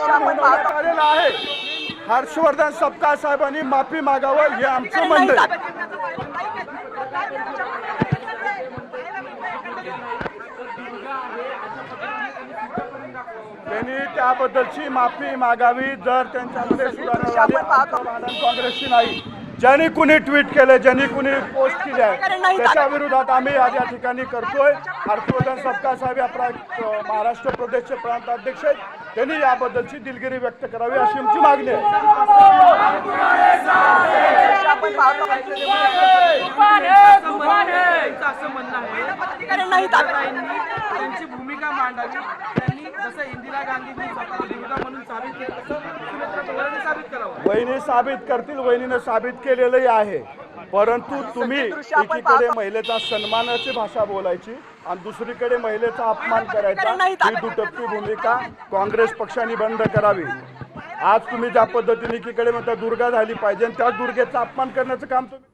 दृश्य आपण पाहतो आलेलं आहे। हर्षवर्धन सपकाळ साहेबांनी माफी मागावं हे आमचं म्हणणं आहे। त्यांनी त्याबद्दलची माफी मागावी जर त्यांच्यामध्ये सुधारणा झाली। काँग्रेसची नाही, ज्यांनी कुणी ट्विट केले, ज्यांनी कुणी पोस्ट केली आहे त्याच्या विरोधात आम्ही आज या ठिकाणी करतोय। हर्षवर्धन सपकाळ साहेब आपला महाराष्ट्र प्रदेशचे प्रांताध्यक्ष आहेत, त्यांनी याबद्दलची दिलगिरी व्यक्त करावी अशी आमची मागणी आहे। त्यांची भूमिका मांडावी। त्यांनी जसं इंदिरा गांधींनी स्वतःला दुर्गा म्हणून साबित केलं तसं सुमित्रा पवारांनी साबित करावं। वहिनी साबित करतील, वहिनीने साबित केलेलंही आहे, परंतु तुम्ही एकीकडे महिलेचा सन्मानाची भाषा बोलायची आणि दुसरीकडे महिलेचा अपमान करायचा, ही दुटप्पी भूमिका काँग्रेस पक्षाने बंद करावी। आज तुम्ही ज्या पद्धतीने एकीकडे म्हणता दुर्गा झाली पाहिजे, त्या दुर्गेचा अपमान करण्याचं काम तुम्ही